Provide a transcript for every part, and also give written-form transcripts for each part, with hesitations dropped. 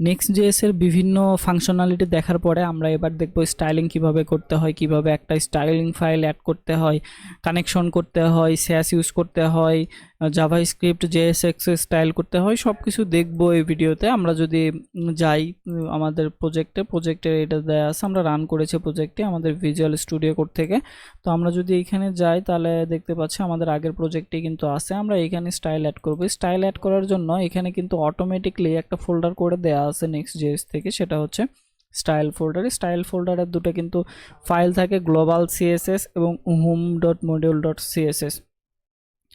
next.js এর বিভিন্ন functionality দেখার পরে আমরা এবার দেখব স্টাইলিং কিভাবে করতে হয়, কিভাবে একটা স্টাইলিং ফাইল অ্যাড করতে হয়, কানেকশন করতে হয়, CSS ইউজ করতে হয়, জাভাস্ক্রিপ্ট JSX স্টাইল করতে হয়, সব কিছু দেখবো এই ভিডিওতে। আমরা যদি যাই আমাদের প্রজেক্টের এটা দেয়া আছে, আমরা রান করেছি প্রজেক্টে আমাদের ভিজুয়াল স্টুডিও কোড থেকে। তো আমরা যদি এখানে যাই তাহলে দেখতে পাচ্ছি আমাদের আগের প্রজেক্টে কিন্তু আছে। আমরা এখানে স্টাইল অ্যাড করব। স্টাইল অ্যাড করার জন্য এখানে কিন্তু অটোমেটিকলি একটা ফোল্ডার করে দেয়া আছে next.js থেকে, সেটা হচ্ছে স্টাইল ফোল্ডারে। স্টাইল ফোল্ডারের দুটো কিন্তু ফাইল থাকে, গ্লোবাল CSS এবং home.module.css।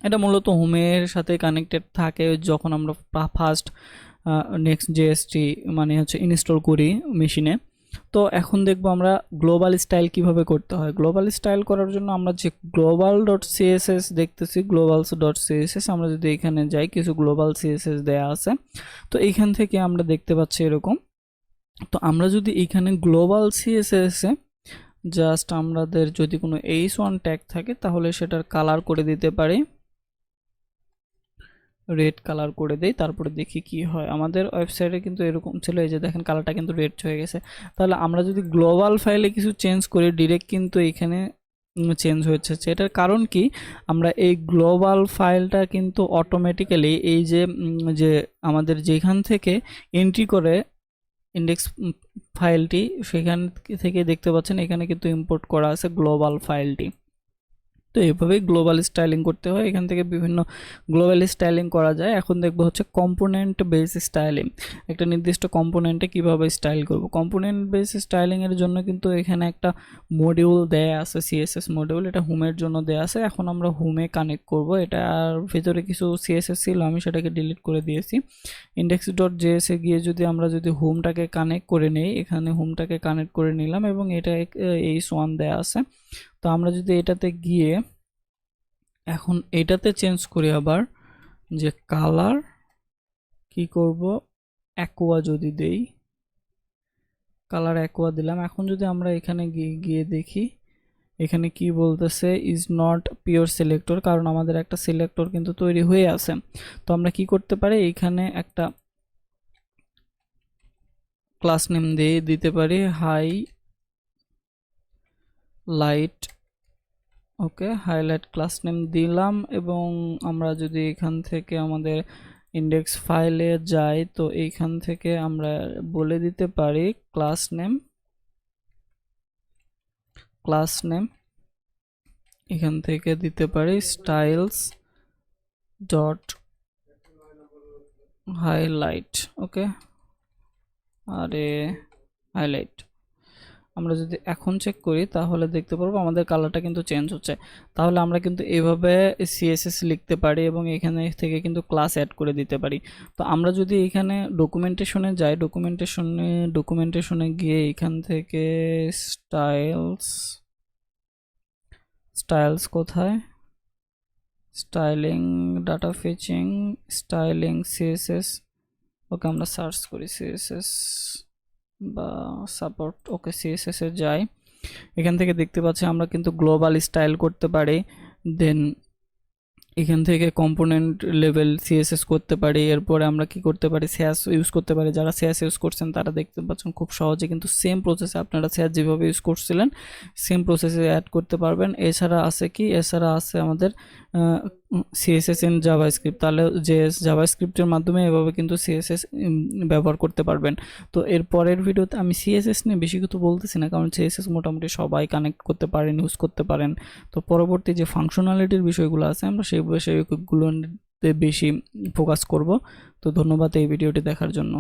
এটা মূলত হোমের সাথে কানেক্টেড থাকে যখন আমরা ফার্স্ট next.js মানে হচ্ছে ইনস্টল করি মেশিনে। তো এখন দেখবো আমরা গ্লোবাল স্টাইল কিভাবে করতে হয়। গ্লোবাল স্টাইল করার জন্য আমরা যে global.css দেখতেছি, globals.css, আমরা যদি এখানে যাই কিছু গ্লোবাল CSS দেয়া আছে। তো এইখান থেকে আমরা দেখতে পাচ্ছি এরকম। তো আমরা যদি এখানে গ্লোবাল CSS এ জাস্ট আমাদের যদি কোনো h1 ট্যাগ থাকে তাহলে সেটার কালার করে দিতে পারি, রেড কালার করে দেই, তারপরে দেখি কি হয়। আমাদের ওয়েবসাইটে কিন্তু এরকম ছিল, এই যে দেখেন কালারটা কিন্তু রেড হয়ে গেছে। তাহলে আমরা যদি গ্লোবাল ফাইলে কিছু চেঞ্জ করি ডিরেক্ট কিন্তু এখানে চেঞ্জ হয়েছে। এটার কারণ কি, আমরা এই গ্লোবাল ফাইলটা কিন্তু অটোমেটিক্যালি এই যে আমাদের যেখান থেকে এন্ট্রি করে ইন্ডেক্স ফাইলটি, সেখান থেকে দেখতে পাচ্ছেন এখানে কিন্তু ইম্পোর্ট করা আছে গ্লোবাল ফাইলটি। তো এইভাবে গ্লোবাল স্টাইলিং করতে হয়, এখান থেকে বিভিন্ন গ্লোবাল স্টাইলিং করা যায়। এখন দেখবো হচ্ছে কম্পোনেন্ট বেস স্টাইলিং, একটা নির্দিষ্ট কম্পোনেন্টে কিভাবে স্টাইল করব। কম্পোনেন্ট বেস স্টাইলিং এর জন্য কিন্তু এখানে একটা মডিউল দেয়া আছে, CSS মডিউল, এটা হোমের জন্য দেয়া আছে। এখন আমরা হোমে কানেক্ট করব, এটার ভিতরে কিছু CSS ছিল, আমি সেটাকে ডিলিট করে দিয়েছি। index.js এ গিয়ে যদি আমরা হোমটাকে কানেক্ট করে নেই, এখানে হোমটাকে কানেক্ট করে নিলাম এবং এটা h1 দেয়া আছে। তো আমরা যদি এটাতে গিয়ে এখন এটাতে চেঞ্জ করি আবার, যে কালার কি করব, অ্যাকোয়া যদি দেই, কালার অ্যাকোয়া দিলাম। এখন যদি আমরা এখানে গিয়ে দেখি এখানে কি বলতেছে, ইজ নট পিওর সিলেক্টর, কারণ আমাদের একটা সিলেক্টর কিন্তু তৈরি হয়ে আছে। তো আমরা কি করতে পারি, এখানে একটা ক্লাস নেম দিয়ে দিতে পারি হাইলাইট। ওকে, হাইলাইট ক্লাস নেম দিলাম এবং আমরা যদি এখান থেকে আমাদের ইন্ডেক্স ফাইলে যাই তো এইখান থেকে আমরা বলে দিতে পারি ক্লাস নেম এখান থেকে দিতে পারি স্টাইলস ডট হাইলাইট। ওকে, আরে হাইলাইট আমরা যদি এখন চেক করি তাহলে দেখতে পারবো আমাদের কালারটা কিন্তু চেঞ্জ হচ্ছে। তাহলে আমরা কিন্তু এভাবে CSS লিখতে পারি এবং এখানে থেকে কিন্তু ক্লাস অ্যাড করে দিতে পারি। তো আমরা যদি এখানে ডকুমেন্টেশনে যাই, ডকুমেন্টেশনে গিয়ে এখান থেকে স্টাইলস কোথায়, styling, data fetching, styling, CSS। ওকে, আমরা সার্চ করি CSS বা সাপোর্ট। ওকে, CSS এ যাই, এখান থেকে দেখতে পাচ্ছি আমরা কিন্তু গ্লোবাল স্টাইল করতে পারি। দেন এখান থেকে কম্পোনেন্ট লেভেল CSS করতে পারি। এরপরে আমরা কি করতে পারি, CSS ইউজ করতে পারি। যারা CSS ইউজ করছেন তারা দেখতে পাচ্ছেন খুব সহজে কিন্তু সেম প্রসেসে আপনারা CSS যেভাবে ইউজ করছিলেন সেম প্রসেসে অ্যাড করতে পারবেন। এছাড়া আছে আমাদের CSS ইন জাভাস্ক্রিপ্ট, তাহলে জাভাস্ক্রিপ্টের মাধ্যমে এভাবে কিন্তু CSS ব্যবহার করতে পারবেন। তো এর পরের ভিডিওতে আমি CSS নিয়ে বেশি কিছু বলতেছি না, কারণ CSS মোটামুটি সবাই কানেক্ট করতে পারেন, ইউজ করতে পারেন। তো পরবর্তী যে ফাংশনালিটির বিষয়গুলো আছে আমরা সেই বিষয়গুলোতে বেশি ফোকাস করব। তো ধন্যবাদ এই ভিডিওটি দেখার জন্য।